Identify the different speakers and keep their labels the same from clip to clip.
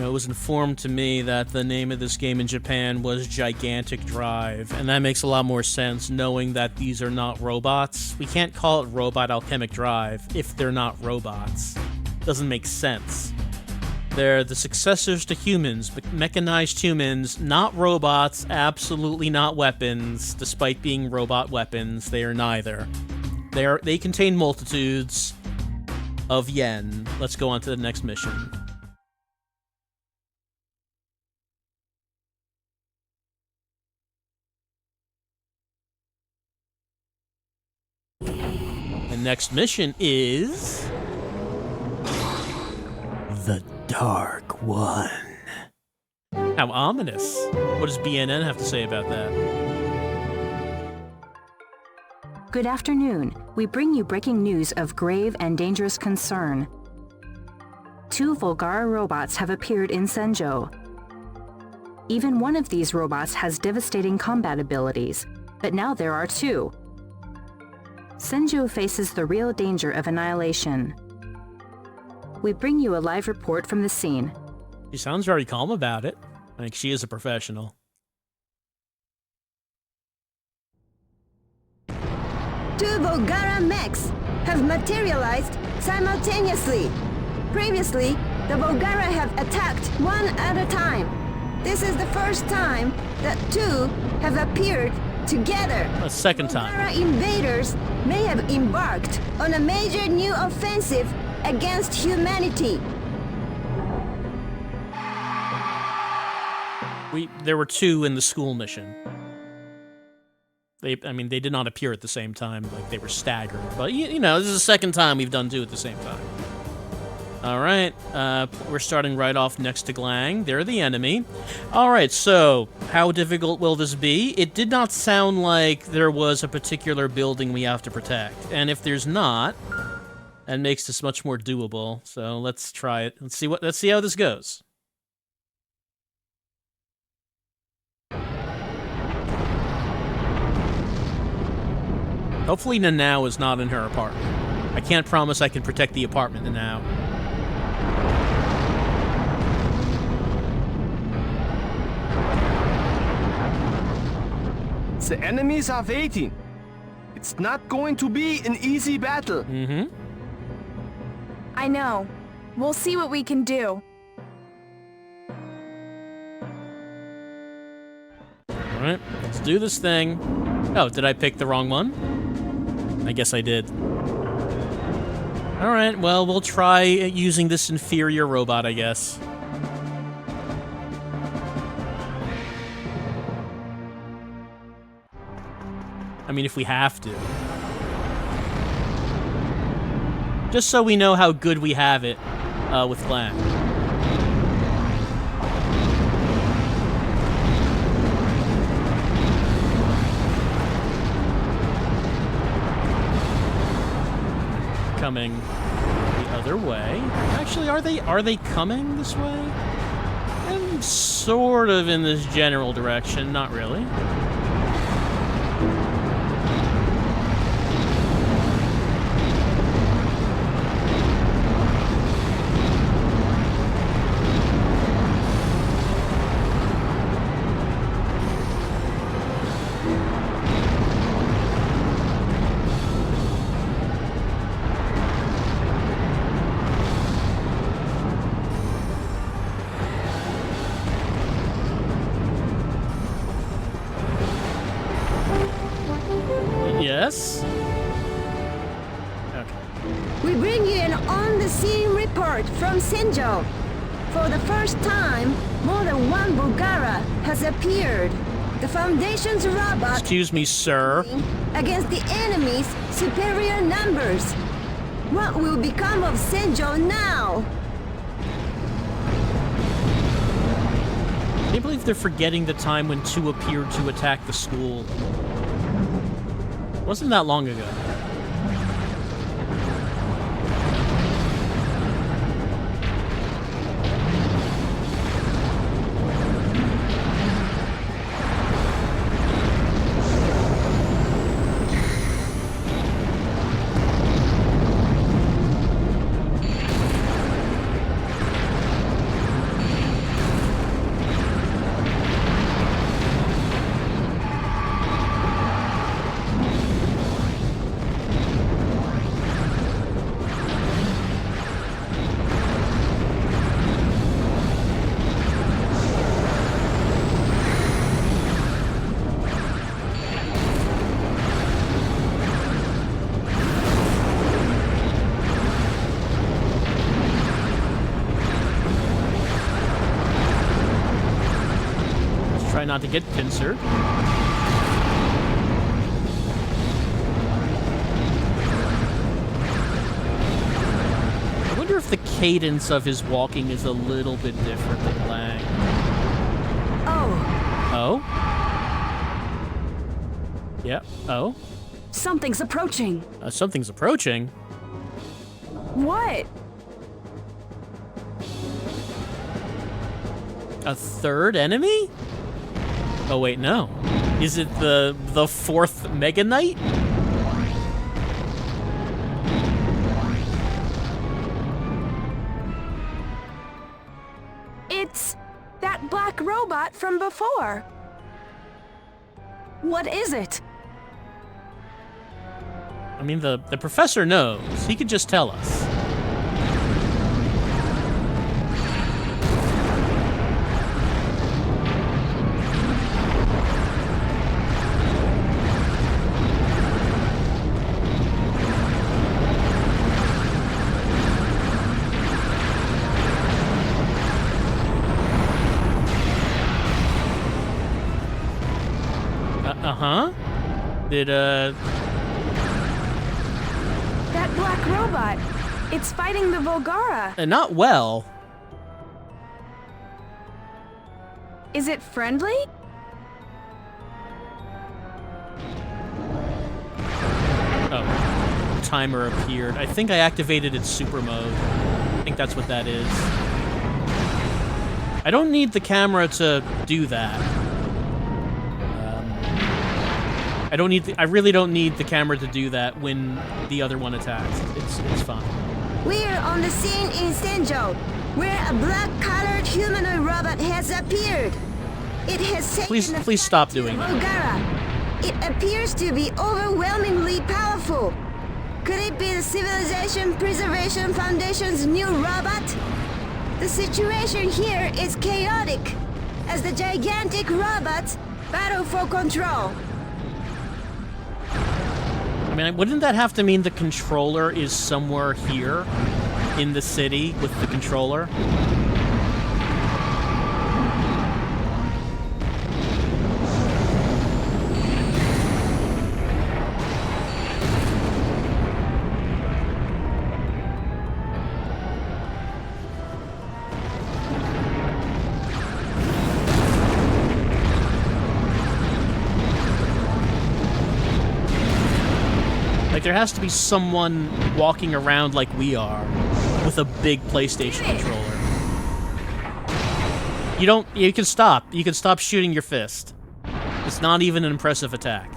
Speaker 1: You know, it was informed to me that the name of this game in Japan was Gigantic Drive, and that makes a lot more sense knowing that these are not robots. We can't call it Robot Alchemic Drive if they're not robots. Doesn't make sense. They're the successors to humans, mechanized humans, not robots, absolutely not weapons, despite being robot weapons. They are neither. They contain multitudes of yen. Let's go on to the next mission. The next mission is the Dark One. How ominous. What does BNN have to say about that?
Speaker 2: Good afternoon. We bring you breaking news of grave and dangerous concern. 2 Volgara robots have appeared in Senjo. Even one of these robots has devastating combat abilities, but now there are 2. Senjo faces the real danger of annihilation. We bring you a live report from the scene.
Speaker 1: She sounds very calm about it. I think she is a professional.
Speaker 3: 2 Volgara mechs have materialized simultaneously. Previously, the Volgara have attacked one at a time. This is the first time that 2 have appeared together.
Speaker 1: A second time.
Speaker 3: Volgara invaders may have embarked on a major new offensive against humanity.
Speaker 1: There were 2 in the school mission. They did not appear at the same time, like they were staggered. But, you know, this is the second time we've done 2 at the same time. Alright, we're starting right off next to Glang. They're the enemy. Alright, so, how difficult will this be? It did not sound like there was a particular building we have to protect. And if there's not, that makes this much more doable. So, let's try it. Let's see how this goes. Hopefully Nanao is not in her apartment. I can't promise I can protect the apartment, Nanao.
Speaker 4: The enemies are waiting. It's not going to be an easy battle.
Speaker 1: Mm-hmm.
Speaker 5: I know. We'll see what we can do.
Speaker 1: Alright, let's do this thing. Oh, did I pick the wrong one? I guess I did. Alright, well, we'll try using this inferior robot, I guess. I mean, if we have to. Just so we know how good we have it with Glam. Coming the other way. Actually, are they coming this way? I'm sort of in this general direction, not really. Yes? Okay.
Speaker 3: We bring you an on-the-scene report from Senjo. For the first time, more than 1 Bulgara has appeared. The Foundation's robot
Speaker 1: Excuse me, sir.
Speaker 3: against the enemy's superior numbers. What will become of Senjo now?
Speaker 1: I can't believe they're forgetting the time when 2 appeared to attack the school. Wasn't that long ago. Try not to get pincered. I wonder if the cadence of his walking is a little bit different than Lang.
Speaker 5: Oh.
Speaker 1: Oh? Yeah. Oh?
Speaker 5: Something's approaching.
Speaker 1: Something's approaching?
Speaker 5: What?
Speaker 1: A third enemy? Oh wait, no. Is it the fourth Mega Knight?
Speaker 5: It's that black robot from before. What is it?
Speaker 1: I mean, the professor knows. He could just tell us. Uh-huh. Did,
Speaker 5: That black robot. It's fighting the Volgara.
Speaker 1: not well.
Speaker 5: Is it friendly?
Speaker 1: Oh. Timer appeared. I think I activated its super mode. I think that's what that is. I don't need the camera to do that. I really don't need the camera to do that when the other one attacks. It's fine.
Speaker 3: We're on the scene in Senjo, where a black-colored humanoid robot has appeared. It has taken
Speaker 1: Please stop doing that.
Speaker 3: Volgara. It appears to be overwhelmingly powerful. Could it be the Civilization Preservation Foundation's new robot? The situation here is chaotic, as the gigantic robots battle for control.
Speaker 1: I mean, wouldn't that have to mean the controller is somewhere here in the city with the controller? Like, there has to be someone walking around like we are with a big PlayStation controller. You can stop. You can stop shooting your fist. It's not even an impressive attack.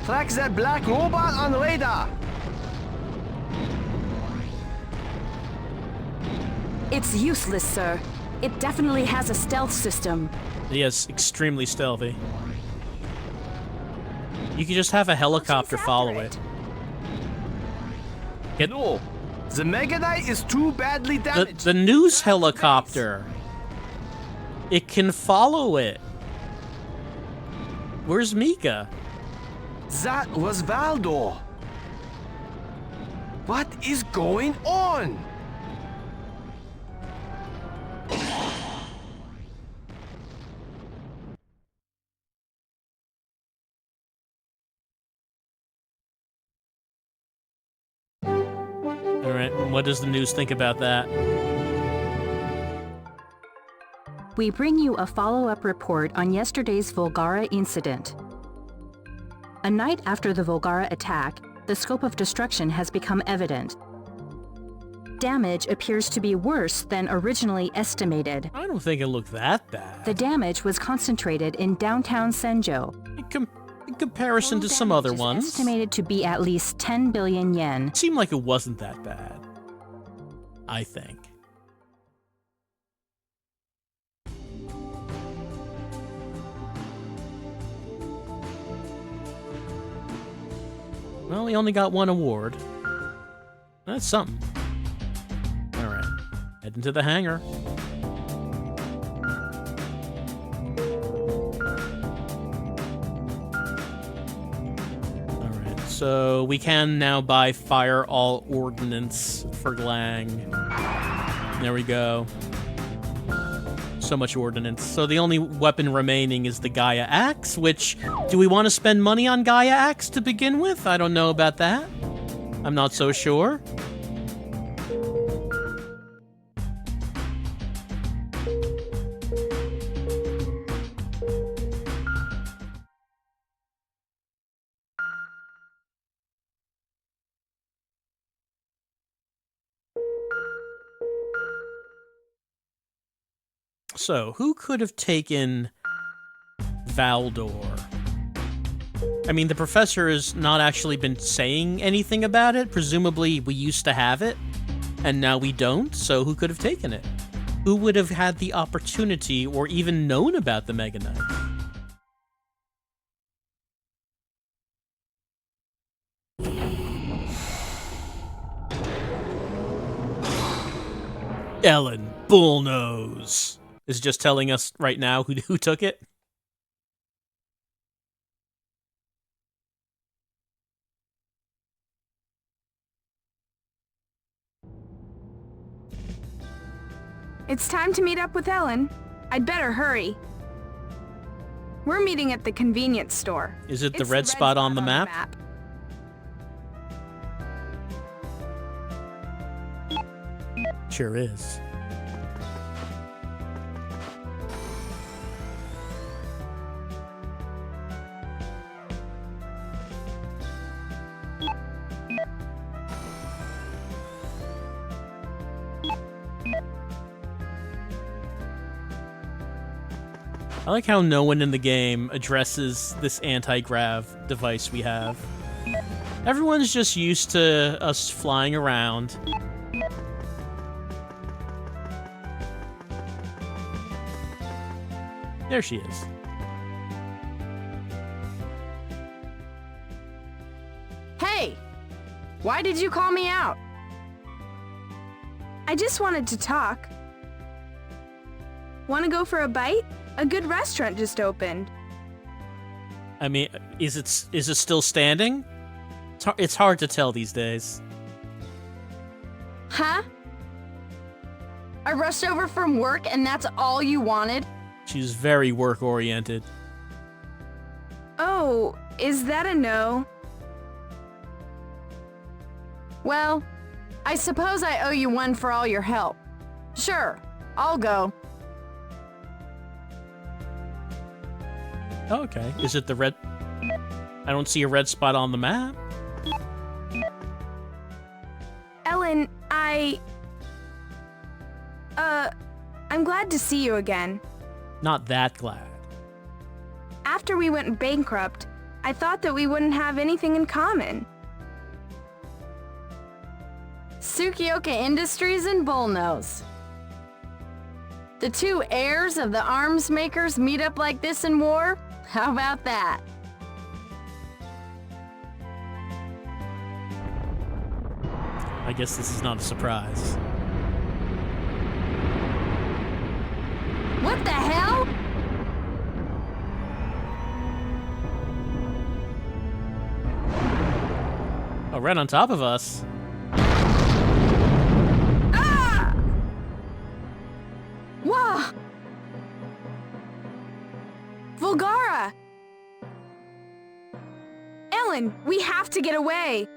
Speaker 4: Track that black robot on radar.
Speaker 5: It's useless, sir. It definitely has a stealth system.
Speaker 1: Yes, extremely stealthy. You could just have a helicopter follow it.
Speaker 4: No, the Mega Knight is too badly damaged.
Speaker 1: The news helicopter. It can follow it. Where's Mika?
Speaker 4: That was Valdo. What is going on?
Speaker 1: Alright, what does the news think about that?
Speaker 2: We bring you a follow-up report on yesterday's Volgara incident. A night after the Volgara attack, the scope of destruction has become evident. Damage appears to be worse than originally estimated.
Speaker 1: I don't think it looked that bad.
Speaker 2: The damage was concentrated in downtown Senjo.
Speaker 1: In comparison to some other ones,
Speaker 2: Estimated to be at least 10 billion yen.
Speaker 1: it seemed like it wasn't that bad. I think. Well, he only got one award. That's something. Alright. Heading to the hangar. Alright, So we can now buy fire all ordnance for Glang. There we go. So much ordnance. So the only weapon remaining is the Gaia Axe, which, do we want to spend money on Gaia Axe to begin with? I don't know about that. I'm not so sure. So, who could have taken Valdor? I mean, the professor has not actually been saying anything about it. Presumably, we used to have it, and now we don't, so who could have taken it? Who would have had the opportunity or even known about the Mega Knight? Ellen Bulnose is just telling us right now who took it.
Speaker 6: It's time to meet up with Ellen. I'd better hurry. We're meeting at the convenience store.
Speaker 1: Is it the red spot on the map? Sure is. I like how no one in the game addresses this anti-grav device we have. Everyone's just used to us flying around. There she is.
Speaker 6: Hey! Why did you call me out? I just wanted to talk. Want to go for a bite? A good restaurant just opened.
Speaker 1: I mean, is it still standing? It's hard to tell these days.
Speaker 6: Huh? I rushed over from work and that's all you wanted?
Speaker 1: She's very work-oriented.
Speaker 6: Oh, is that a no? Well, I suppose I owe you one for all your help. Sure, I'll go.
Speaker 1: Oh, okay. Is it the red? I don't see a red spot on the map.
Speaker 6: Ellen, I'm glad to see you again.
Speaker 1: Not that glad.
Speaker 6: After we went bankrupt, I thought that we wouldn't have anything in common. Tsukioka Industries and Bulnose. The two heirs of the arms makers meet up like this in war? How about that?
Speaker 1: I guess this is not a surprise.
Speaker 6: What the hell?
Speaker 1: Oh, right on top of us.
Speaker 6: Ah! Whoa! Volgara! Ellen, we have to get away!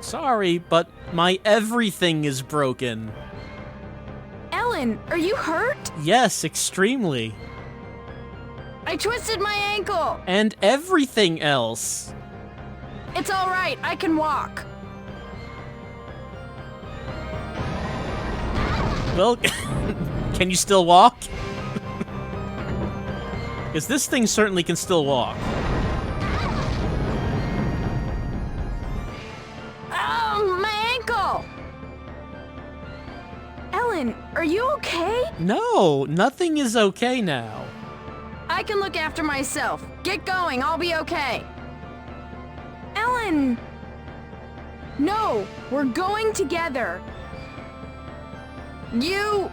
Speaker 1: Sorry, but my everything is broken.
Speaker 6: Ellen, are you hurt?
Speaker 1: Yes, extremely.
Speaker 6: I twisted my ankle!
Speaker 1: And everything else.
Speaker 6: It's all right, I can walk.
Speaker 1: Well, can you still walk? Because this thing certainly can still walk.
Speaker 6: Oh, my ankle! Ellen, are you okay?
Speaker 1: No, nothing is okay now.
Speaker 6: I can look after myself. Get going, I'll be okay. Ellen! No, we're going together. You...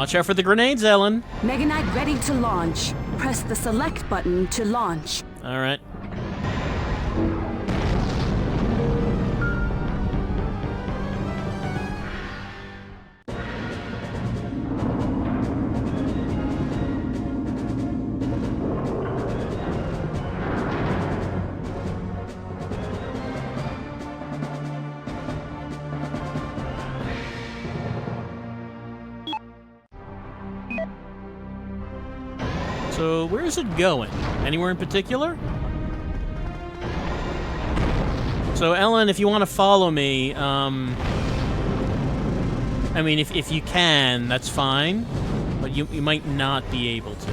Speaker 1: Watch out for the grenades, Ellen.
Speaker 5: Mega Knight ready to launch. Press the select button to launch.
Speaker 1: All right. So, where is it going? Anywhere in particular? So, Ellen, if you want to follow me, I mean, if you can, that's fine. But you might not be able to.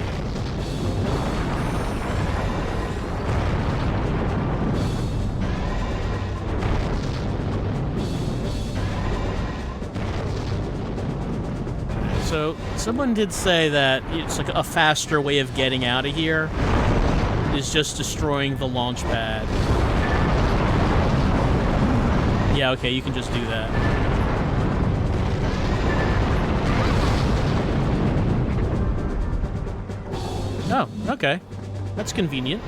Speaker 1: So, someone did say that it's like a faster way of getting out of here is just destroying the launch pad. Yeah, okay, you can just do that. Oh, okay. That's convenient.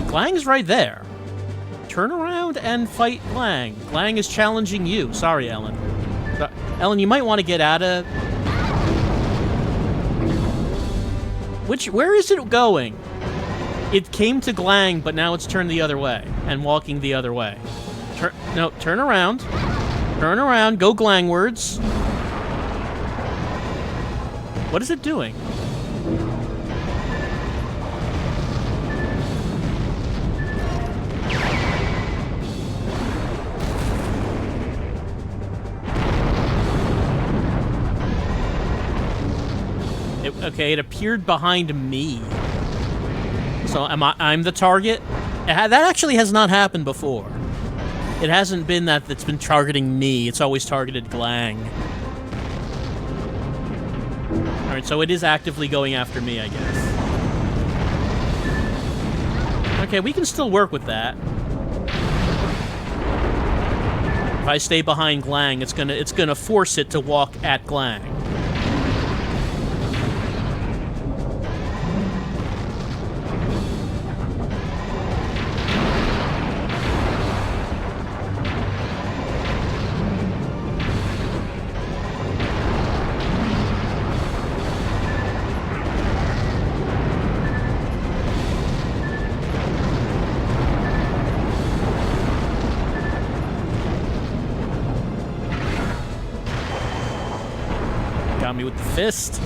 Speaker 1: Glang's right there. Turn around and fight Glang. Glang is challenging you. Sorry, Ellen. Ellen, you might want to get out of... Where is it going? It came to Glang, but now it's turned the other way and walking the other way. Turn around. Turn around. Go Glangwards. What is it doing? Okay, it appeared behind me. So I'm the target? That actually has not happened before. It hasn't been that it's been targeting me. It's always targeted Glang. Alright, so it is actively going after me, I guess. Okay, we can still work with that. If I stay behind Glang, it's gonna force it to walk at Glang. Me with the fist.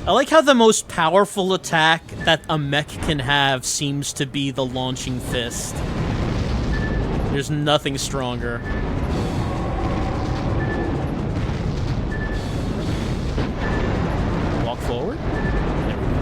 Speaker 1: I like how the most powerful attack that a mech can have seems to be the launching fist. There's nothing stronger. Walk forward. There we go.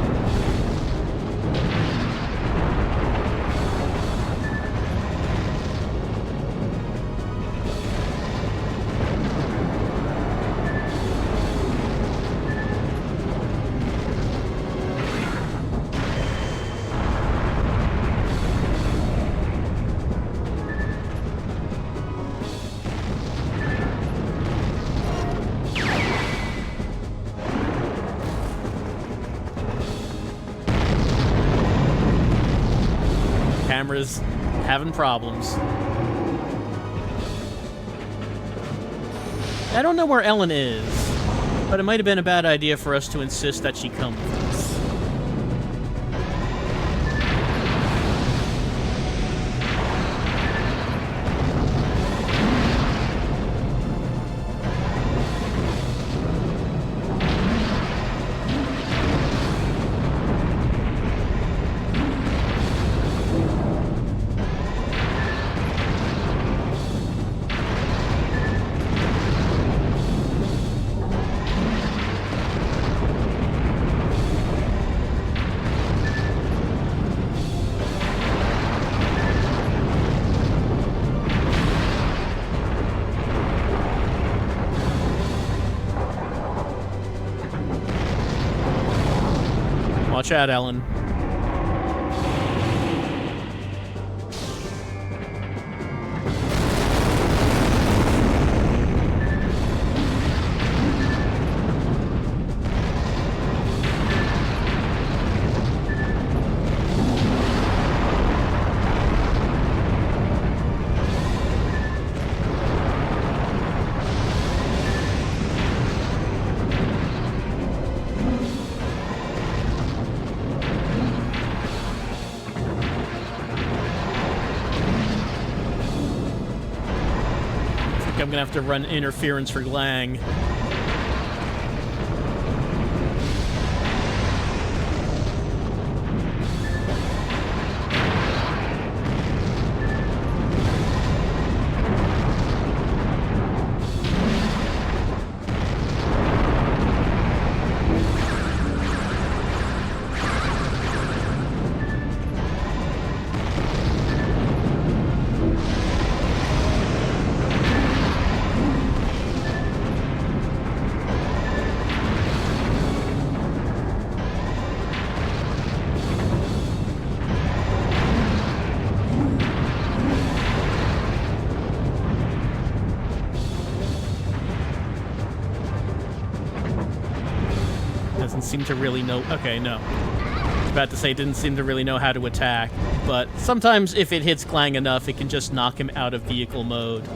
Speaker 1: Camera's having problems. I don't know where Ellen is, but it might have been a bad idea for us to insist that she come with us. Watch out, Ellen. gonna have to run interference for Glang. Doesn't seem to really know. Okay, no. I was about to say, it didn't seem to really know how to attack. But sometimes if it hits Glang enough, it can just knock him out of vehicle mode.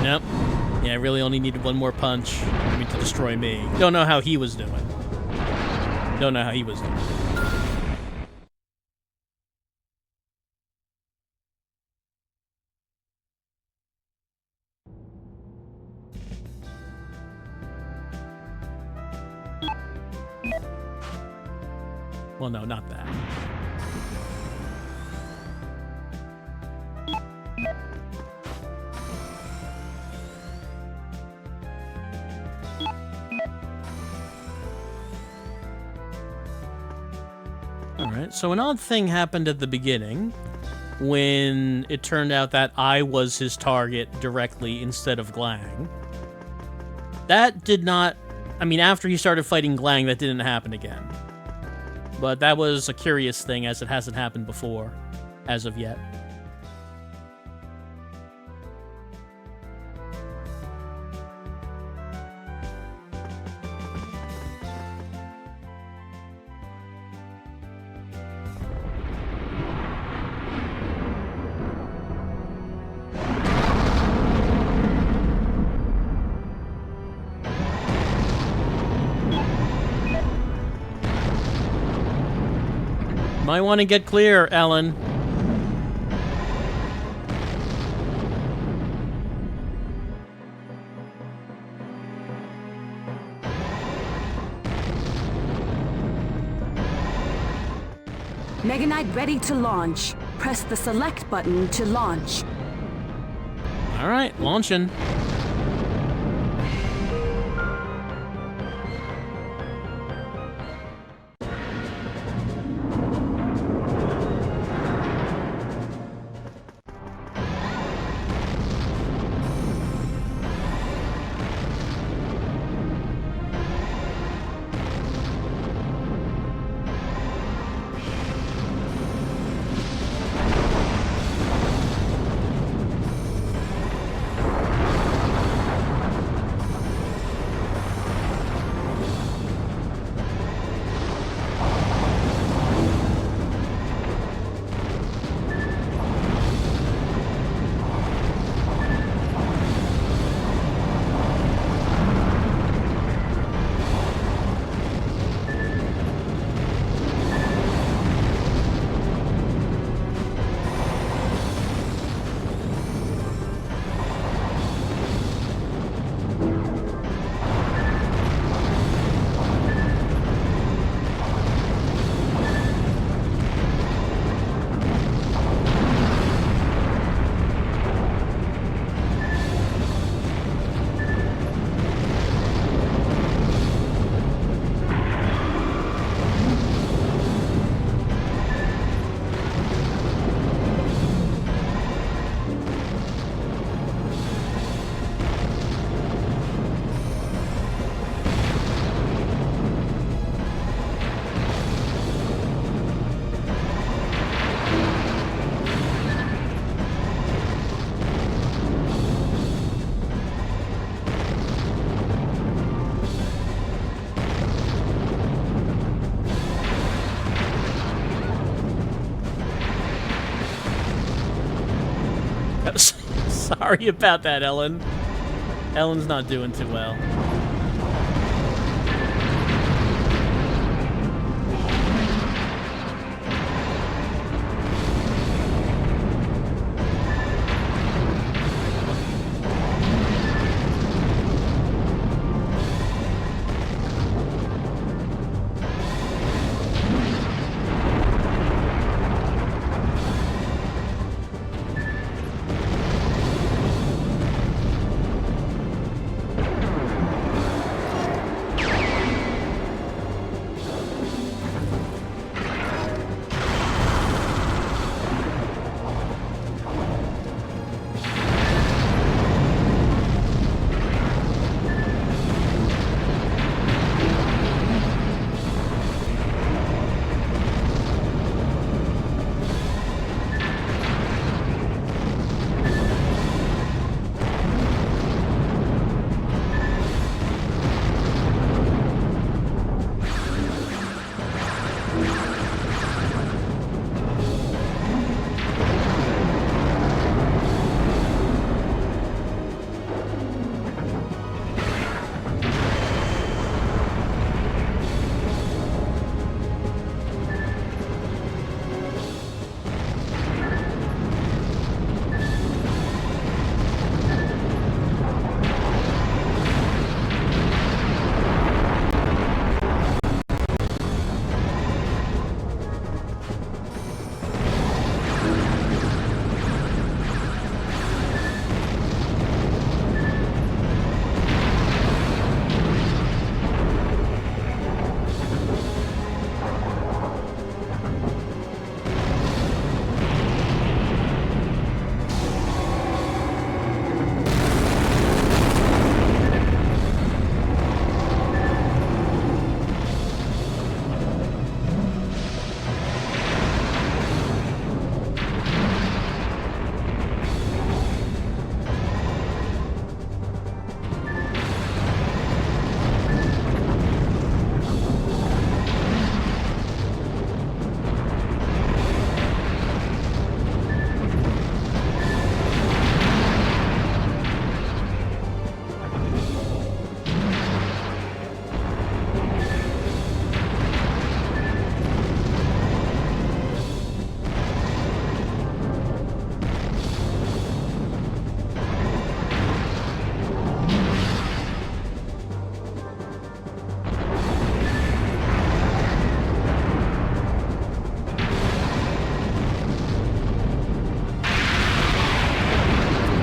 Speaker 1: Nope. Yeah, I really only needed one more punch to destroy me. Don't know how he was doing. Don't know how he was doing. Well, no, not that. Alright, so an odd thing happened at the beginning when it turned out that I was his target directly instead of Glang. That did not... I mean, after he started fighting Glang, that didn't happen again. But that was a curious thing, as it hasn't happened before, as of yet. Might want to get clear, Ellen.
Speaker 5: Mega Knight ready to launch. Press the select button to launch.
Speaker 1: Alright, launching. Sorry about that, Ellen. Ellen's not doing too well.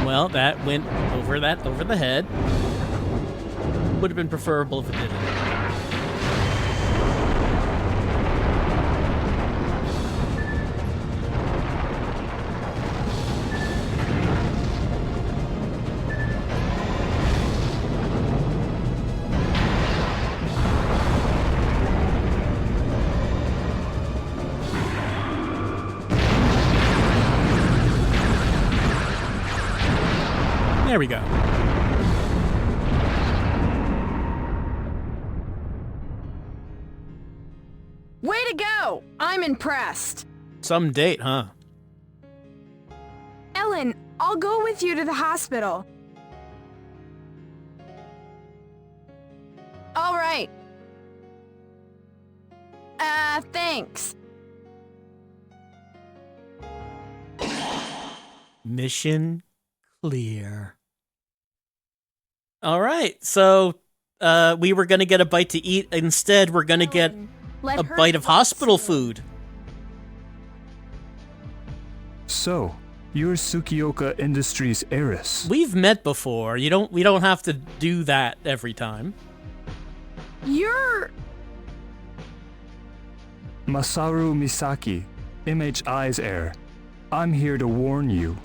Speaker 1: Well, that went over the head. Would have been preferable if it didn't. There we go.
Speaker 6: Way to go! I'm impressed.
Speaker 1: Some date, huh?
Speaker 7: Ellen, I'll go with you to the hospital.
Speaker 6: All right. Thanks.
Speaker 1: Mission clear. All right, so we were gonna get a bite to eat. Instead, we're gonna get
Speaker 7: Let
Speaker 1: a
Speaker 7: her
Speaker 1: bite of
Speaker 7: fall
Speaker 1: hospital
Speaker 7: asleep.
Speaker 1: food.
Speaker 8: So, you're Tsukioka Industries' heiress.
Speaker 1: We've met before. We don't have to do that every time.
Speaker 7: You're...
Speaker 8: Masaru Misaki, MHI's heir. I'm here to warn you.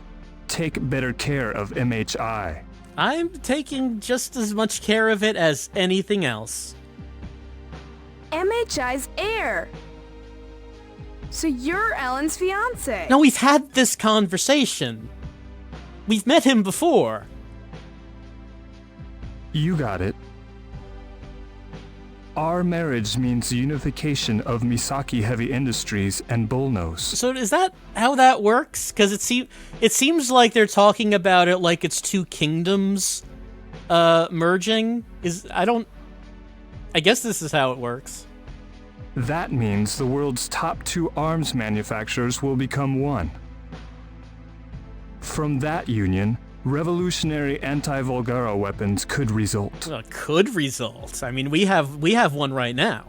Speaker 8: Take better care of MHI.
Speaker 1: I'm taking just as much care of it as anything else.
Speaker 7: MHI's heir. So you're Ellen's fiance.
Speaker 1: No, we've had this conversation. We've met him before.
Speaker 8: You got it. Our marriage means unification of Misaki Heavy Industries and Bulnose.
Speaker 1: So is that how that works? Because it seems like they're talking about it like it's two kingdoms merging. I guess this is how it works.
Speaker 8: That means the world's top 2 arms manufacturers will become one. From that union, revolutionary anti-Volgara weapons could result.
Speaker 1: Could result. I mean, we have one right now.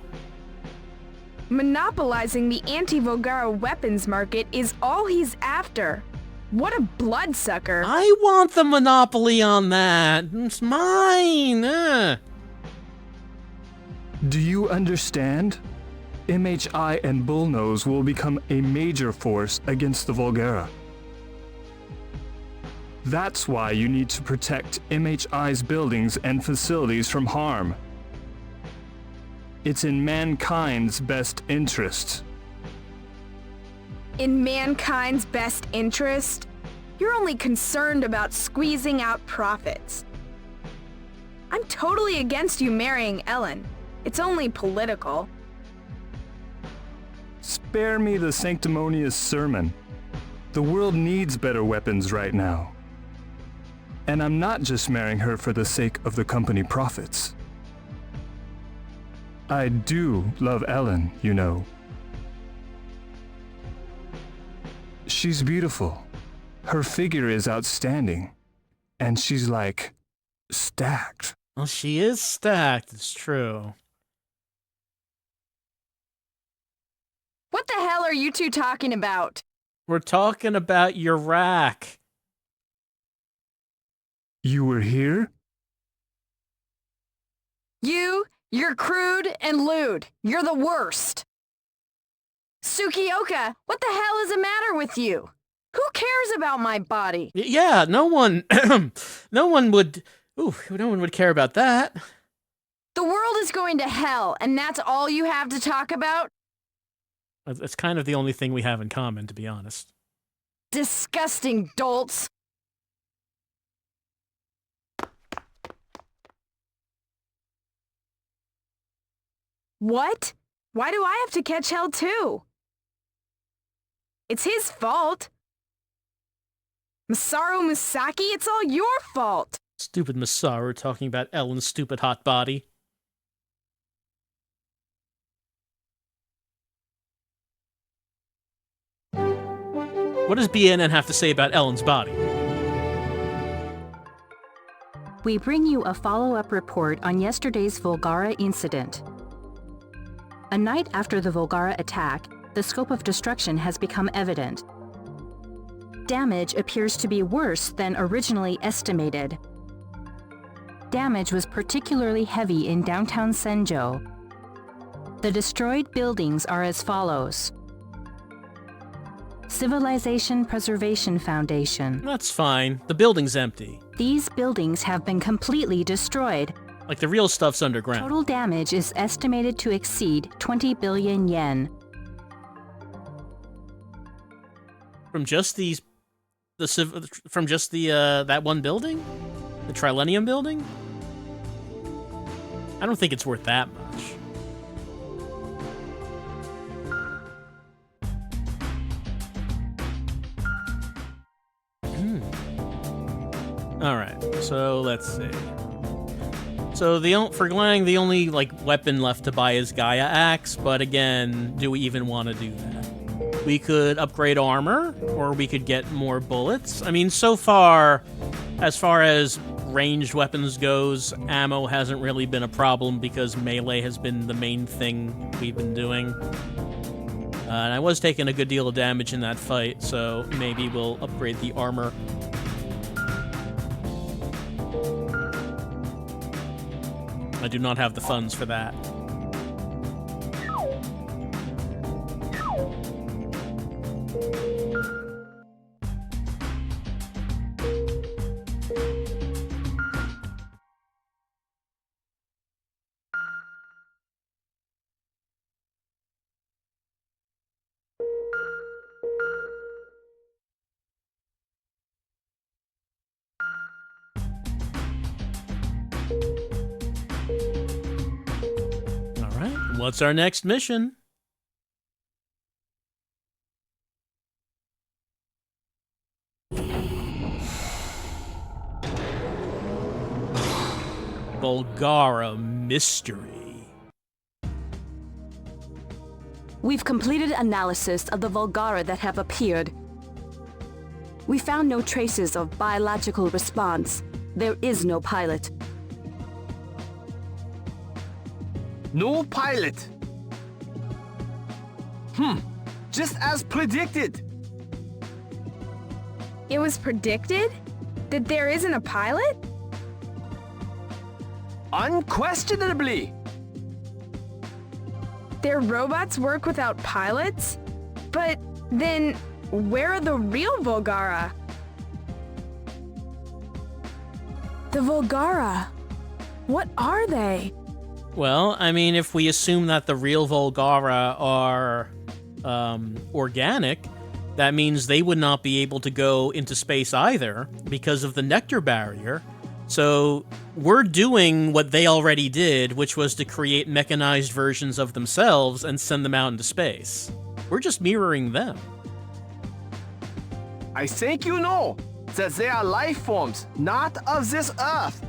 Speaker 7: Monopolizing the anti-Volgara weapons market is all he's after. What a bloodsucker.
Speaker 1: I want the monopoly on that. It's mine.
Speaker 8: Do you understand? MHI and Bulnose will become a major force against the Volgara. That's why you need to protect MHI's buildings and facilities from harm. It's in mankind's best interest.
Speaker 7: In mankind's best interest? You're only concerned about squeezing out profits. I'm totally against you marrying Ellen. It's only political.
Speaker 8: Spare me the sanctimonious sermon. The world needs better weapons right now. And I'm not just marrying her for the sake of the company profits. I do love Ellen, you know. She's beautiful. Her figure is outstanding. And she's like, stacked.
Speaker 1: Well, she is stacked, it's true.
Speaker 6: What the hell are you two talking about?
Speaker 1: We're talking about your rack.
Speaker 8: You were here?
Speaker 6: You're crude and lewd. You're the worst. Tsukioka, what the hell is the matter with you? Who cares about my body?
Speaker 1: Yeah, no one would care about that.
Speaker 6: The world is going to hell, and that's all you have to talk about?
Speaker 1: It's kind of the only thing we have in common, to be honest.
Speaker 6: Disgusting dolts.
Speaker 7: What? Why do I have to catch hell too? It's his fault. Masaru Musaki, it's all your fault.
Speaker 1: Stupid Masaru talking about Ellen's stupid hot body. What does BNN have to say about Ellen's body?
Speaker 2: We bring you a follow-up report on yesterday's Volgara incident. A night after the Volgara attack, the scope of destruction has become evident. Damage appears to be worse than originally estimated. Damage was particularly heavy in downtown Senjo. The destroyed buildings are as follows. Civilization Preservation Foundation.
Speaker 1: That's fine. The building's empty.
Speaker 2: These buildings have been completely destroyed.
Speaker 1: Like the real stuff's underground.
Speaker 2: Total damage is estimated to exceed 20 billion yen.
Speaker 1: From just that one building? The Trilenium building? I don't think it's worth that much. Alright, so let's see. So for Glang, the only weapon left to buy is Gaia Axe, but again, do we even want to do that? We could upgrade armor, or we could get more bullets. I mean, so far as ranged weapons goes, ammo hasn't really been a problem because melee has been the main thing we've been doing. And I was taking a good deal of damage in that fight, so maybe we'll upgrade the armor. I do not have the funds for that. What's our next mission? Volgara mystery.
Speaker 5: We've completed analysis of the Volgara that have appeared. We found no traces of biological response. There is no pilot.
Speaker 4: No pilot. Just as predicted.
Speaker 7: It was predicted that there isn't a pilot?
Speaker 4: Unquestionably.
Speaker 7: Their robots work without pilots? But then, where are the real Volgara? The Volgara. What are they?
Speaker 1: Well, I mean, if we assume that the real Volgara are organic, that means they would not be able to go into space either because of the nectar barrier. So we're doing what they already did, which was to create mechanized versions of themselves and send them out into space. We're just mirroring them.
Speaker 4: I think you know that they are life forms, not of this Earth.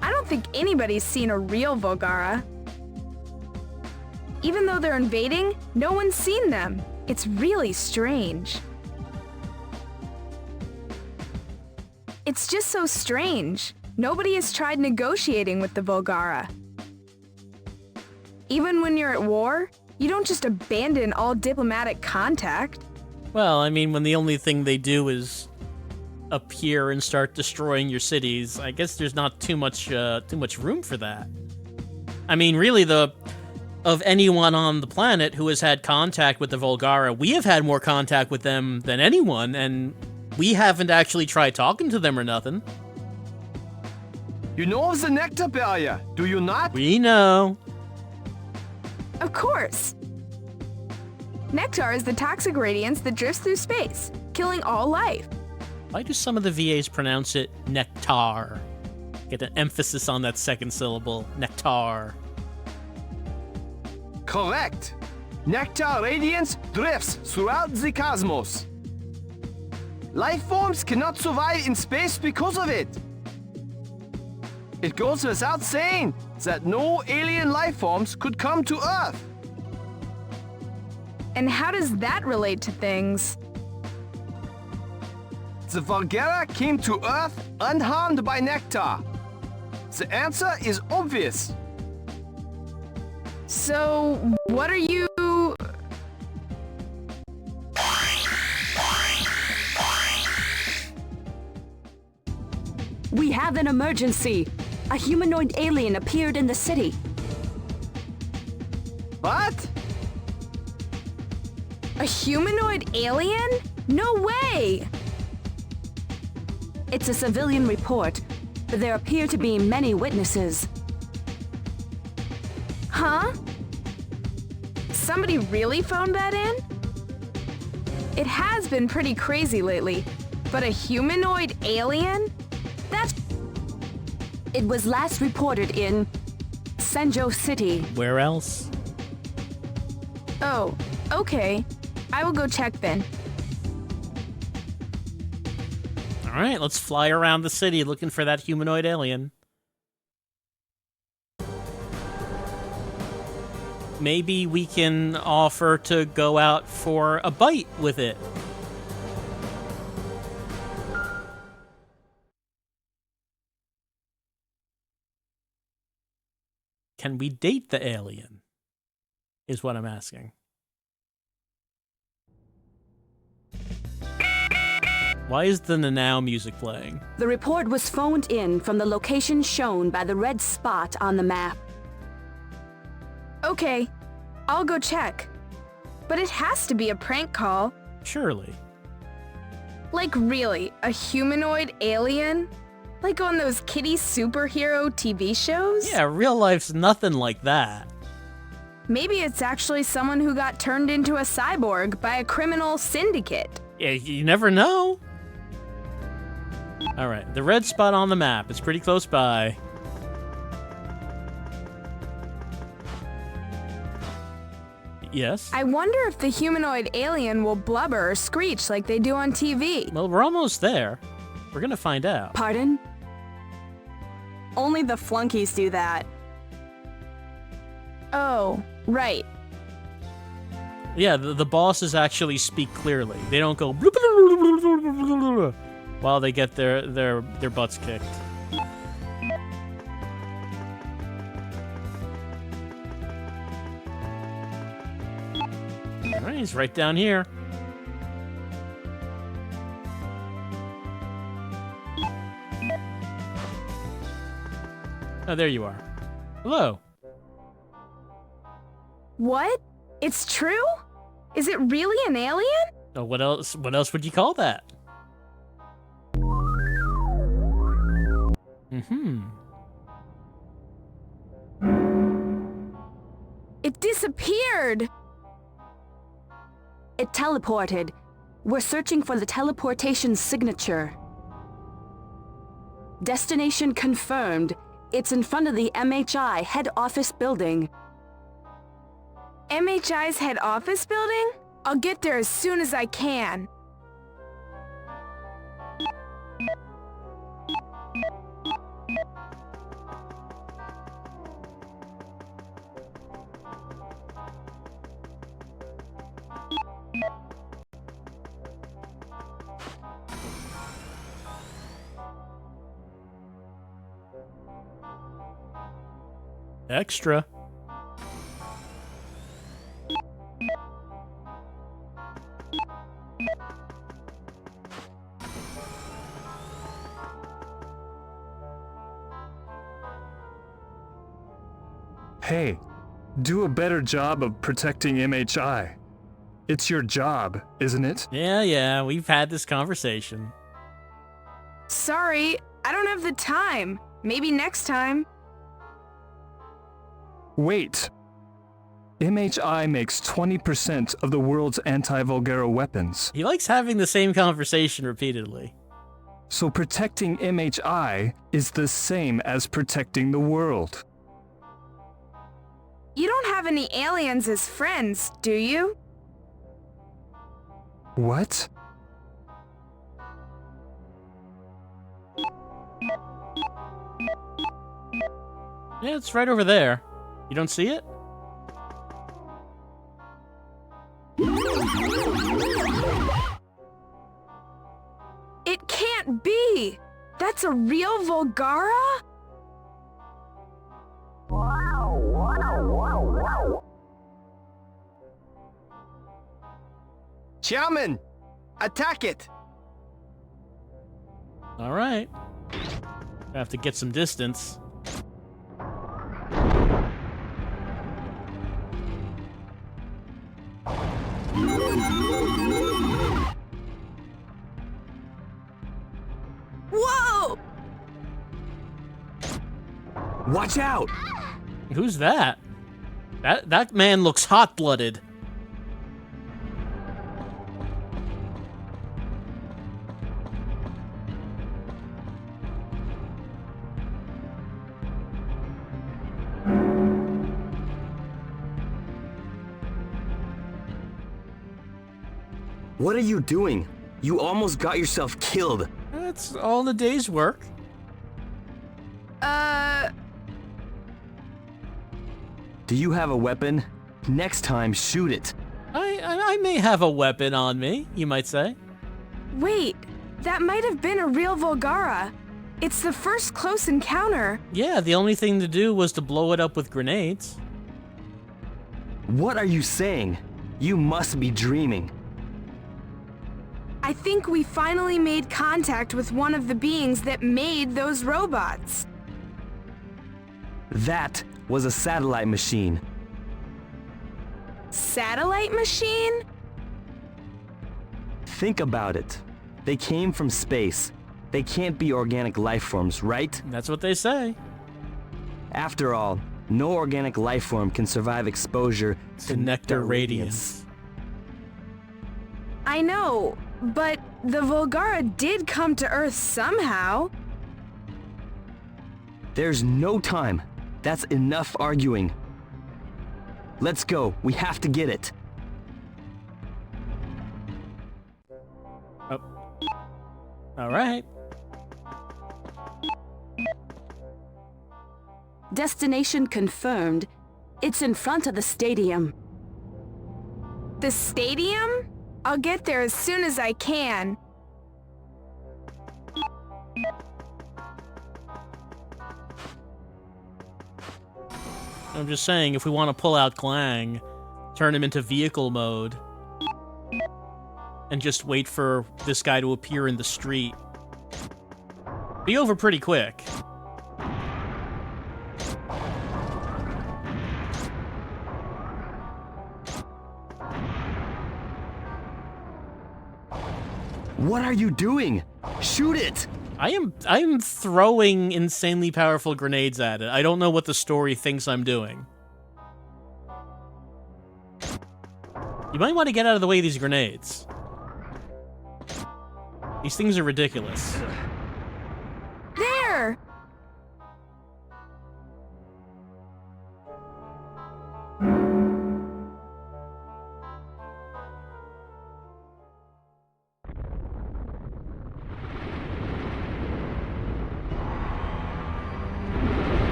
Speaker 7: I don't think anybody's seen a real Volgara. Even though they're invading, no one's seen them. It's really strange. It's just so strange. Nobody has tried negotiating with the Volgara. Even when you're at war, you don't just abandon all diplomatic contact.
Speaker 1: Well, I mean, when the only thing they do is appear and start destroying your cities, I guess there's not too much room for that. I mean, really, of anyone on the planet who has had contact with the Volgara, we have had more contact with them than anyone, and we haven't actually tried talking to them or nothing.
Speaker 4: You know of the nectar barrier, do you not?
Speaker 1: We know.
Speaker 7: Of course. Nectar is the toxic radiance that drifts through space, killing all life.
Speaker 1: Why do some of the VAs pronounce it nectar? Get an emphasis on that second syllable, nectar.
Speaker 4: Correct. Nectar radiance drifts throughout the cosmos. Life forms cannot survive in space because of it. It goes without saying that no alien life forms could come to Earth.
Speaker 7: And how does that relate to things?
Speaker 4: The Volgara came to Earth unharmed by nectar. The answer is obvious.
Speaker 7: So, what are you...
Speaker 5: We have an emergency. A humanoid alien appeared in the city.
Speaker 4: What?
Speaker 7: A humanoid alien? No way!
Speaker 5: It's a civilian report, but there appear to be many witnesses.
Speaker 7: Huh? Somebody really phoned that in? It has been pretty crazy lately, but a humanoid alien? That's...
Speaker 5: It was last reported in Senjo City.
Speaker 1: Where else?
Speaker 7: Oh, okay. I will go check then.
Speaker 1: Alright, let's fly around the city looking for that humanoid alien. Maybe we can offer to go out for a bite with it. Can we date the alien? Is what I'm asking. Why is the Nanao music playing?
Speaker 5: The report was phoned in from the location shown by the red spot on the map.
Speaker 7: Okay, I'll go check. But it has to be a prank call.
Speaker 1: Surely.
Speaker 7: Like really, a humanoid alien? Like on those kiddie superhero TV shows?
Speaker 1: Yeah, real life's nothing like that.
Speaker 7: Maybe it's actually someone who got turned into a cyborg by a criminal syndicate.
Speaker 1: Yeah, you never know. Alright, the red spot on the map. It's pretty close by. Yes?
Speaker 7: I wonder if the humanoid alien will blubber or screech like they do on TV.
Speaker 1: Well, we're almost there. We're gonna find out.
Speaker 5: Pardon? Only the flunkies do that.
Speaker 7: Oh, right.
Speaker 1: Yeah, the bosses actually speak clearly. They don't go while they get their butts kicked. Alright, he's right down here. Oh, there you are. Hello.
Speaker 7: What? It's true? Is it really an alien?
Speaker 1: Oh, what else would you call that?
Speaker 7: It disappeared!
Speaker 5: It teleported. We're searching for the teleportation signature. Destination confirmed. It's in front of the MHI head office building.
Speaker 7: MHI's head office building? I'll get there as soon as I can.
Speaker 1: Extra.
Speaker 8: Hey, do a better job of protecting MHI. It's your job, isn't it?
Speaker 1: Yeah, we've had this conversation.
Speaker 7: Sorry, I don't have the time. Maybe next time.
Speaker 8: Wait. MHI makes 20% of the world's anti-Volgara weapons.
Speaker 1: He likes having the same conversation repeatedly.
Speaker 8: So protecting MHI is the same as protecting the world.
Speaker 7: You don't have any aliens as friends, do you?
Speaker 8: What?
Speaker 1: Yeah, it's right over there. You don't see it?
Speaker 7: It can't be! That's a real Volgara?
Speaker 4: Chairman, attack it!
Speaker 1: All right. I have to get some distance.
Speaker 7: Whoa!
Speaker 4: Watch out!
Speaker 1: Who's that? That man looks hot-blooded.
Speaker 4: What are you doing? You almost got yourself killed.
Speaker 1: That's all in a day's work.
Speaker 4: Do you have a weapon? Next time, shoot it.
Speaker 1: I may have a weapon on me, you might say.
Speaker 7: Wait, that might have been a real Volgara. It's the first close encounter.
Speaker 1: Yeah, the only thing to do was to blow it up with grenades.
Speaker 4: What are you saying? You must be dreaming.
Speaker 7: I think we finally made contact with one of the beings that made those robots.
Speaker 4: That was a satellite machine.
Speaker 7: Satellite machine?
Speaker 4: Think about it. They came from space. They can't be organic life forms, right?
Speaker 1: That's what they say.
Speaker 4: After all, no organic life form can survive exposure
Speaker 1: To nectar radiance.
Speaker 7: I know, but the Volgara did come to Earth somehow.
Speaker 4: There's no time. That's enough arguing. Let's go. We have to get it.
Speaker 1: Oh. All right.
Speaker 5: Destination confirmed. It's in front of the stadium.
Speaker 7: The stadium? I'll get there as soon as I can.
Speaker 1: I'm just saying, if we want to pull out Glang, turn him into vehicle mode, and just wait for this guy to appear in the street, be over pretty quick.
Speaker 4: What are you doing? Shoot it!
Speaker 1: I am throwing insanely powerful grenades at it. I don't know what the story thinks I'm doing. You might want to get out of the way of these grenades. These things are ridiculous.
Speaker 7: There!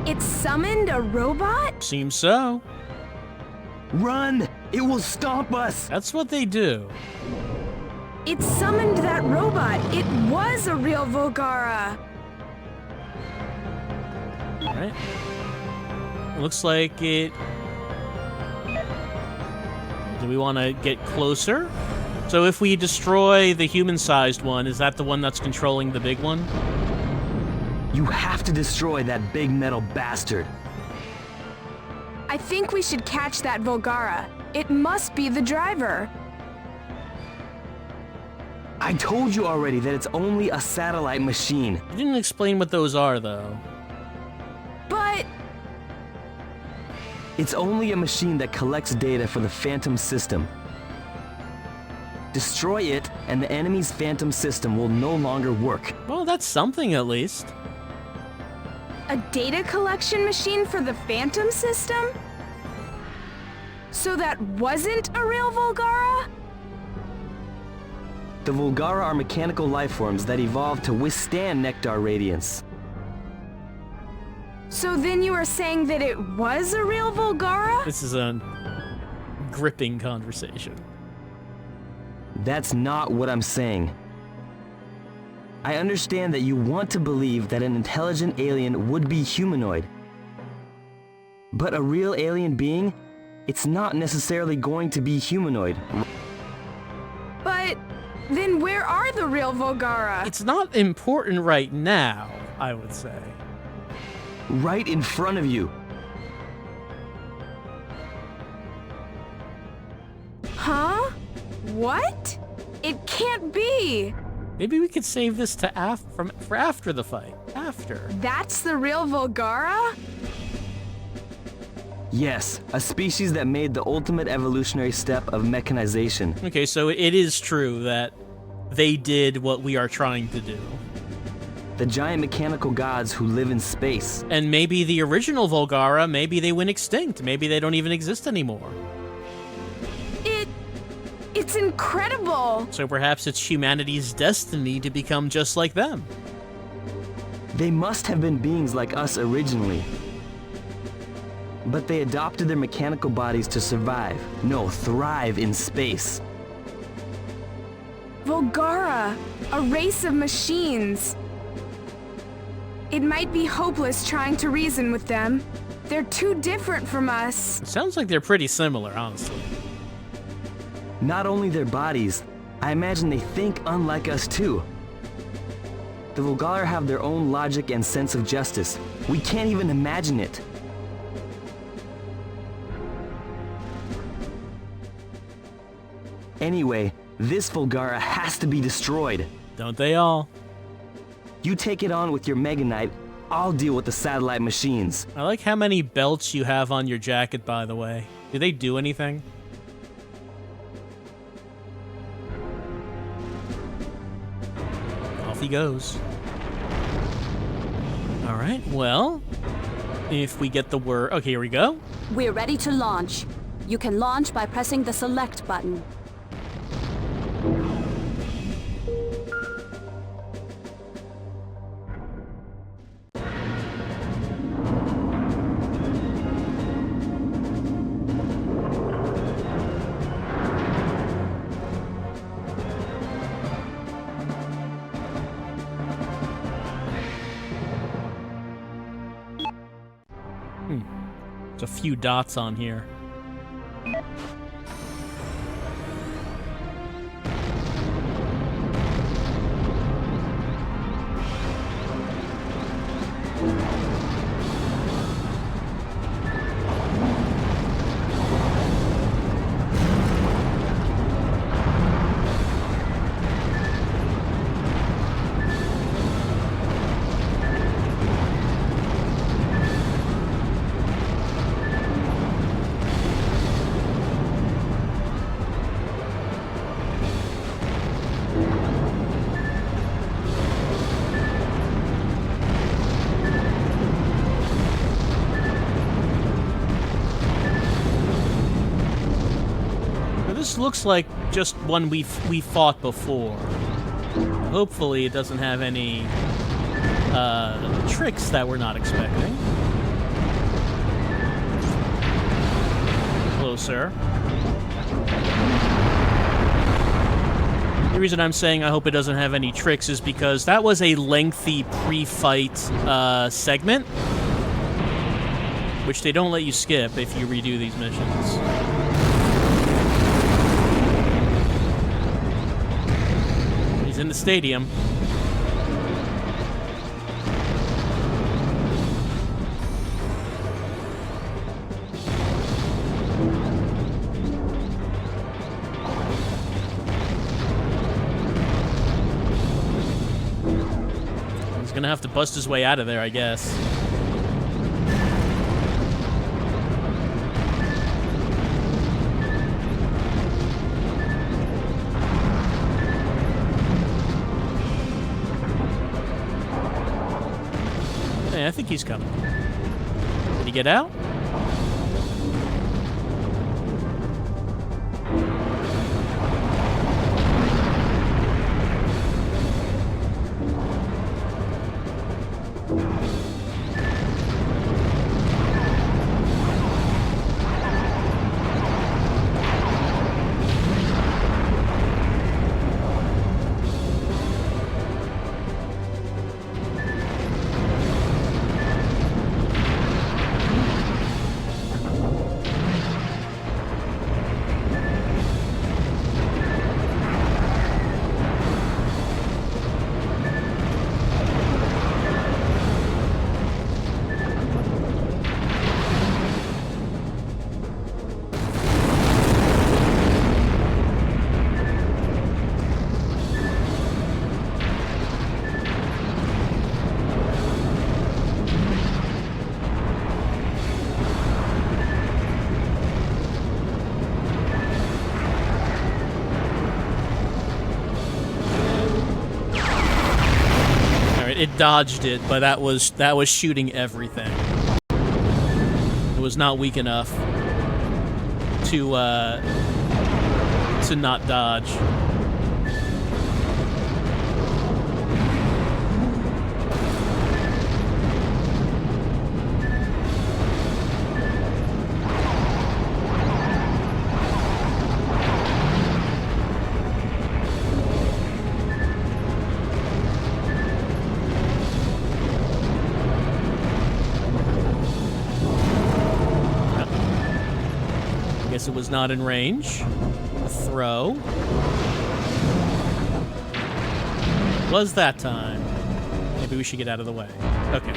Speaker 7: It summoned a robot?
Speaker 1: Seems so.
Speaker 4: Run! It will stomp us!
Speaker 1: That's what they do.
Speaker 7: It summoned that robot. It was a real Volgara.
Speaker 1: Alright. Looks like it... Do we want to get closer? So if we destroy the human-sized one, is that the one that's controlling the big one?
Speaker 4: You have to destroy that big metal bastard.
Speaker 7: I think we should catch that Volgara. It must be the driver.
Speaker 4: I told you already that it's only a satellite machine.
Speaker 1: You didn't explain what those are, though.
Speaker 7: But
Speaker 4: It's only a machine that collects data for the Phantom system. Destroy it, and the enemy's Phantom system will no longer work.
Speaker 1: Well, that's something at least.
Speaker 7: a data collection machine for the Phantom system? So that wasn't a real Volgara?
Speaker 4: The Volgara are mechanical lifeforms that evolved to withstand Nectar radiance.
Speaker 7: So then you are saying that it was a real Volgara?
Speaker 1: This is a gripping conversation.
Speaker 4: That's not what I'm saying. I understand that you want to believe that an intelligent alien would be humanoid. But a real alien being, it's not necessarily going to be humanoid.
Speaker 7: But then where are the real Volgara?
Speaker 1: It's not important right now, I would say.
Speaker 4: Right in front of you.
Speaker 7: Huh? What? It can't be!
Speaker 1: Maybe we could save this to for after the fight. After.
Speaker 7: That's the real Volgara?
Speaker 4: Yes, a species that made the ultimate evolutionary step of mechanization.
Speaker 1: Okay, so it is true that they did what we are trying to do.
Speaker 4: The giant mechanical gods who live in space.
Speaker 1: And maybe the original Volgara, maybe they went extinct. Maybe they don't even exist anymore.
Speaker 7: It's incredible!
Speaker 1: So perhaps it's humanity's destiny to become just like them.
Speaker 4: They must have been beings like us originally. But they adopted their mechanical bodies to survive, no, thrive in space.
Speaker 7: Volgara, a race of machines. It might be hopeless trying to reason with them. They're too different from us.
Speaker 1: It sounds like they're pretty similar, honestly.
Speaker 4: Not only their bodies, I imagine they think unlike us too. The Volgara have their own logic and sense of justice. We can't even imagine it. Anyway, this Volgara has to be destroyed.
Speaker 1: Don't they all?
Speaker 4: You take it on with your Mega Knight, I'll deal with the satellite machines.
Speaker 1: I like how many belts you have on your jacket, by the way. Do they do anything? Off he goes. Alright, well, if we get the word... Okay, here we go.
Speaker 5: We're ready to launch. You can launch by pressing the select button.
Speaker 1: There's a few dots on here. This looks like just one we fought before. Hopefully it doesn't have any tricks that we're not expecting. Closer. The reason I'm saying I hope it doesn't have any tricks is because that was a lengthy pre-fight segment, which they don't let you skip if you redo these missions. He's in the stadium. He's gonna have to bust his way out of there, I guess. I think he's coming. Did he get out? It dodged it, but that was shooting everything. It was not weak enough to not dodge. It was not in range. A throw. Was that time. Maybe we should get out of the way. Okay.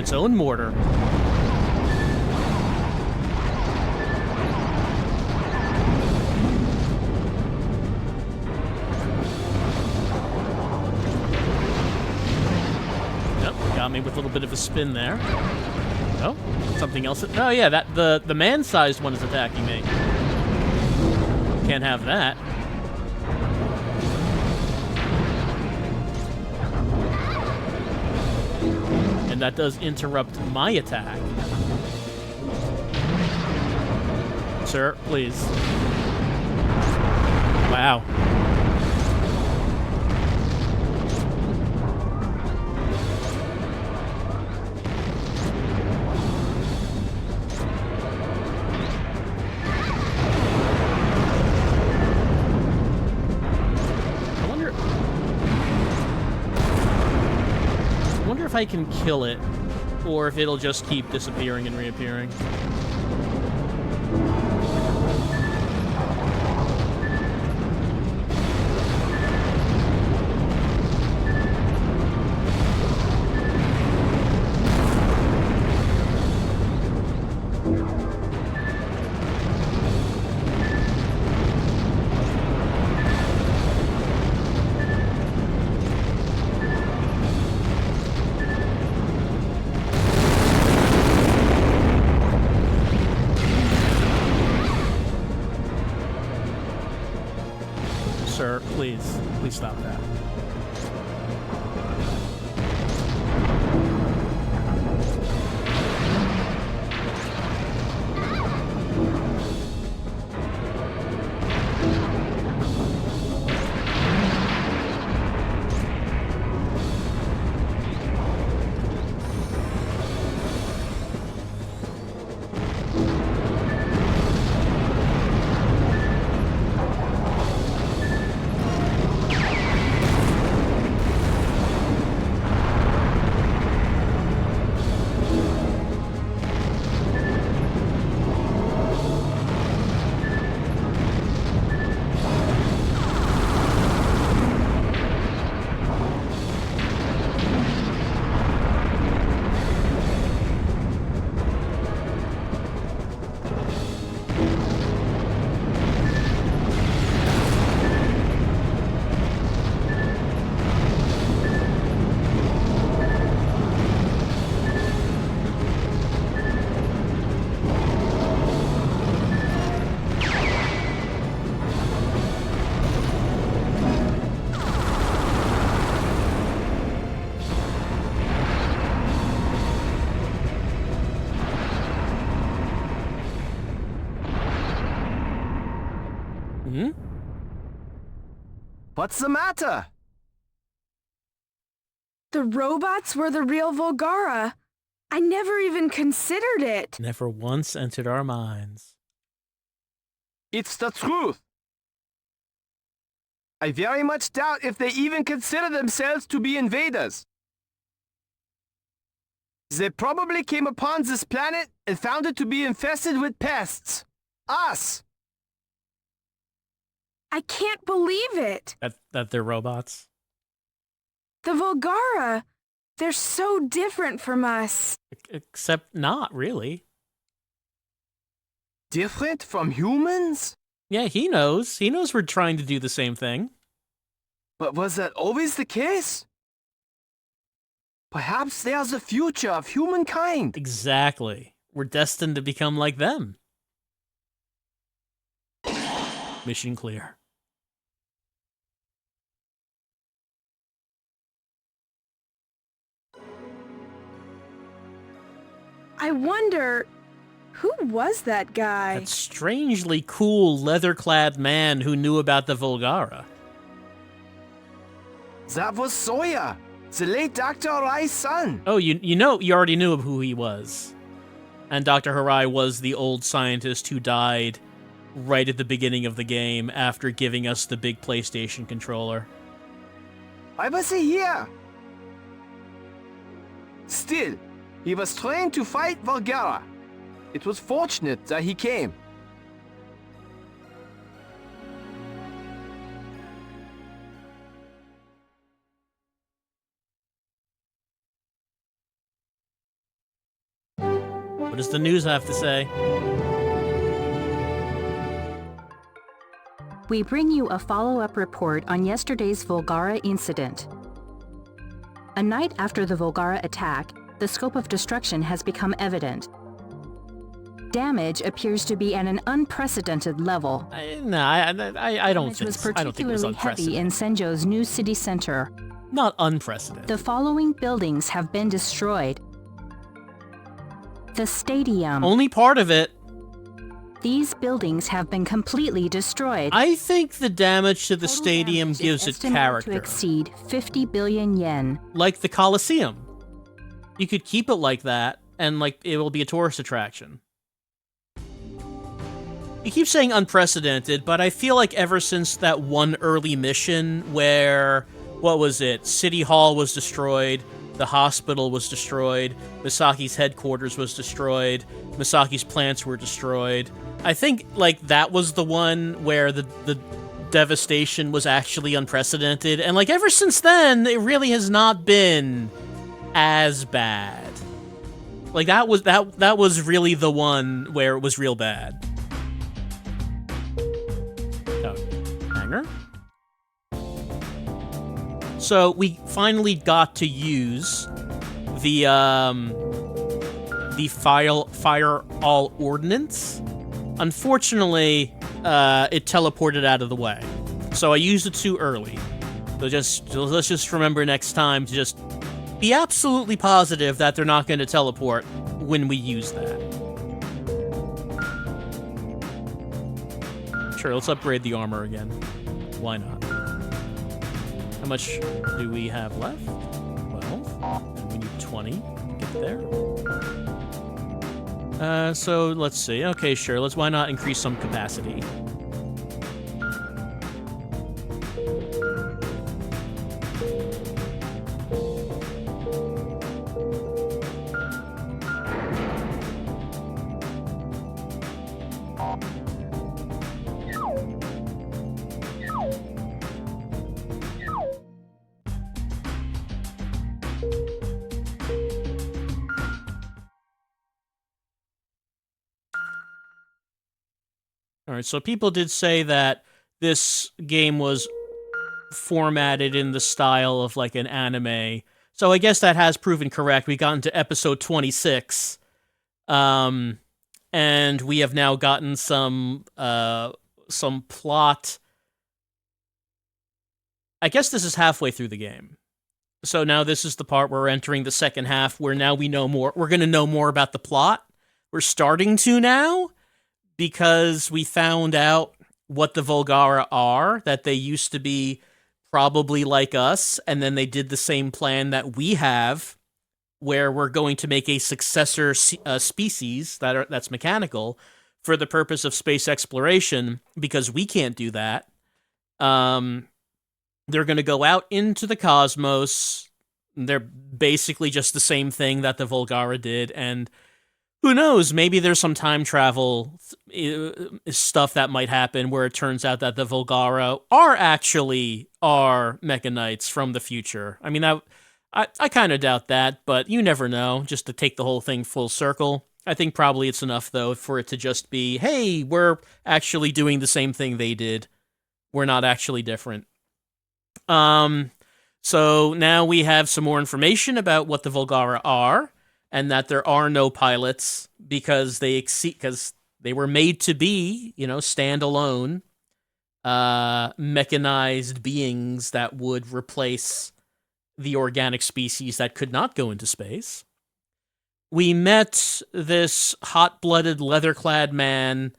Speaker 1: its own mortar. Yep, got me with a little bit of a spin there. Oh, something else. Oh yeah, that the man-sized one is attacking me. Can't have that. And that does interrupt my attack. Sir, please. Wow. I wonder if I can kill it, or if it'll just keep disappearing and reappearing. Sir, please stop that. Hmm?
Speaker 4: What's the matter?
Speaker 7: The robots were the real Volgara. I never even considered it.
Speaker 1: Never once entered our minds.
Speaker 4: It's the truth. I very much doubt if they even consider themselves to be invaders. They probably came upon this planet and found it to be infested with pests. Us!
Speaker 7: I can't believe it.
Speaker 1: That they're robots.
Speaker 7: The Volgara, they're so different from us.
Speaker 1: Except not really.
Speaker 4: Different from humans?
Speaker 1: Yeah, he knows. He knows we're trying to do the same thing.
Speaker 4: But was that always the case? Perhaps they are the future of humankind.
Speaker 1: Exactly. We're destined to become like them. Mission clear.
Speaker 7: I wonder, who was that guy?
Speaker 1: That strangely cool leather-clad man who knew about the Volgara.
Speaker 4: That was Sawyer, the late Dr. Arai's son.
Speaker 1: Oh, you already knew who he was. And Dr. Harai was the old scientist who died right at the beginning of the game after giving us the big PlayStation controller.
Speaker 4: I was here. Still, he was trained to fight Volgara. It was fortunate that he came.
Speaker 1: What does the news have to say?
Speaker 2: We bring you a follow-up report on yesterday's Volgara incident. A night after the Volgara attack, the scope of destruction has become evident. Damage appears to be at an unprecedented level.
Speaker 1: I don't think.
Speaker 2: It was
Speaker 1: I don't think it was
Speaker 2: particularly heavy in
Speaker 1: unprecedented.
Speaker 2: Senjo's new city center.
Speaker 1: Not unprecedented.
Speaker 2: The following buildings have been destroyed. The stadium.
Speaker 1: Only part of it.
Speaker 2: These buildings have been completely destroyed.
Speaker 1: I think the damage to the
Speaker 2: Total
Speaker 1: stadium
Speaker 2: damage is
Speaker 1: gives it
Speaker 2: estimated
Speaker 1: character.
Speaker 2: to exceed 50 billion yen.
Speaker 1: Like the Colosseum. You could keep it like that, and like it will be a tourist attraction. You keep saying unprecedented, but I feel like ever since that one early mission where, what was it? City Hall was destroyed, the hospital was destroyed, Misaki's headquarters was destroyed, Misaki's plants were destroyed. I think like that was the one where the devastation was actually unprecedented, and like ever since then, it really has not been as bad. Like that was really the one where it was real bad. Oh, hanger. So we finally got to use the fire all ordnance. Unfortunately, it teleported out of the way, so I used it too early. So let's just remember next time to just be absolutely positive that they're not going to teleport when we use that. Sure, let's upgrade the armor again. Why not? How much do we have left? 12. And we need 20 to get there. So let's see. Okay, sure. Why not increase some capacity? Alright, so people did say that this game was formatted in the style of like an anime. So I guess that has proven correct. We got into episode 26. And we have now gotten some plot. I guess this is halfway through the game. So now this is the part where we're entering the second half where now we know more. We're going to know more about the plot. We're starting to now, because we found out what the Volgara are, that they used to be probably like us, and then they did the same plan that we have, where we're going to make a successor species that's mechanical for the purpose of space exploration, because we can't do that. They're going to go out into the cosmos. They're basically just the same thing that the Volgara did, and who knows, maybe there's some time travel stuff that might happen where it turns out that the Volgara are actually our Mechanites from the future. I mean, I kind of doubt that, but you never know, just to take the whole thing full circle. I think probably it's enough, though, for it to just be, hey, we're actually doing the same thing they did. We're not actually different. So now we have some more information about what the Volgara are, and that there are no pilots because because they were made to be, standalone, mechanized beings that would replace the organic species that could not go into space. We met this hot-blooded, leather-clad man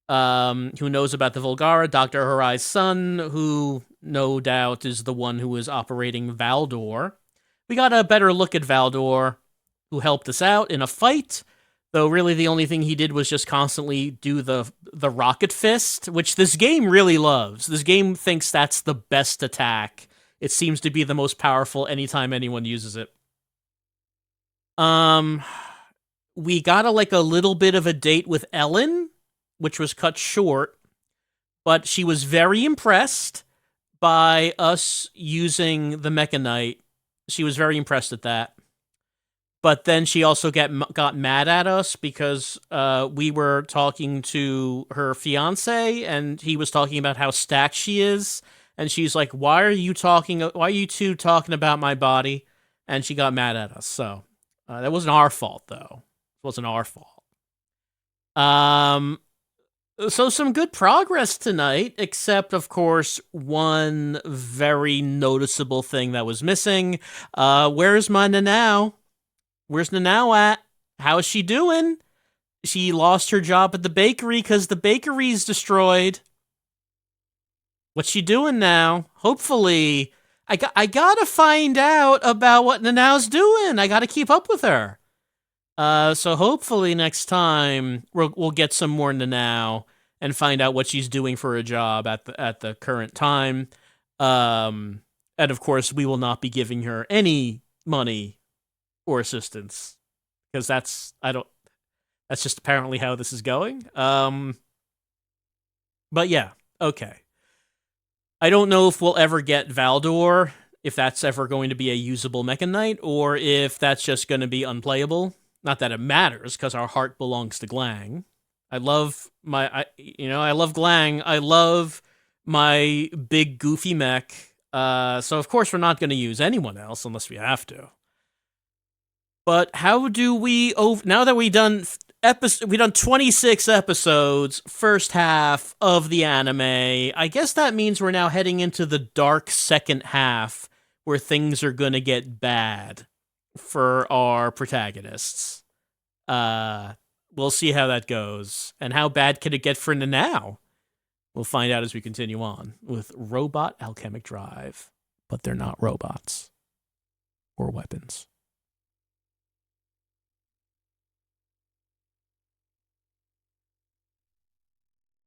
Speaker 1: who knows about the Volgara, Dr. Harai's son, who no doubt is the one who is operating Valdor. We got a better look at Valdor, who helped us out in a fight, though really the only thing he did was just constantly do the rocket fist, which this game really loves. This game thinks that's the best attack. It seems to be the most powerful anytime anyone uses it. We got a little bit of a date with Ellen, which was cut short, but she was very impressed by us using the Mechanite. She was very impressed at that. But then she also got mad at us because we were talking to her fiance, and he was talking about how stacked she is, and she's like, "Why are you two talking about my body?" And she got mad at us. So that wasn't our fault, though. It wasn't our fault. So some good progress tonight, except, of course, one very noticeable thing that was missing. Where's my Nanao? Where's Nanao at? How's she doing? She lost her job at the bakery because the bakery's destroyed. What's she doing now? Hopefully, I gotta find out about what Nanao's doing. I gotta keep up with her. So hopefully next time we'll get some more Nanao and find out what she's doing for a job at the current time. And of course, we will not be giving her any money or assistance, because that's just apparently how this is going. But yeah, okay. I don't know if we'll ever get Valdor, if that's ever going to be a usable Mecha Knight, or if that's just going to be unplayable. Not that it matters, because our heart belongs to Glang. I love Glang. I love my big goofy mech. So of course we're not going to use anyone else unless we have to. But how do we, now that we've done 26 episodes, first half of the anime, I guess that means we're now heading into the dark second half, where things are gonna get bad for our protagonists. We'll see how that goes. And how bad can it get for Nanao? We'll find out as we continue on with Robot Alchemic Drive. But they're not robots or weapons.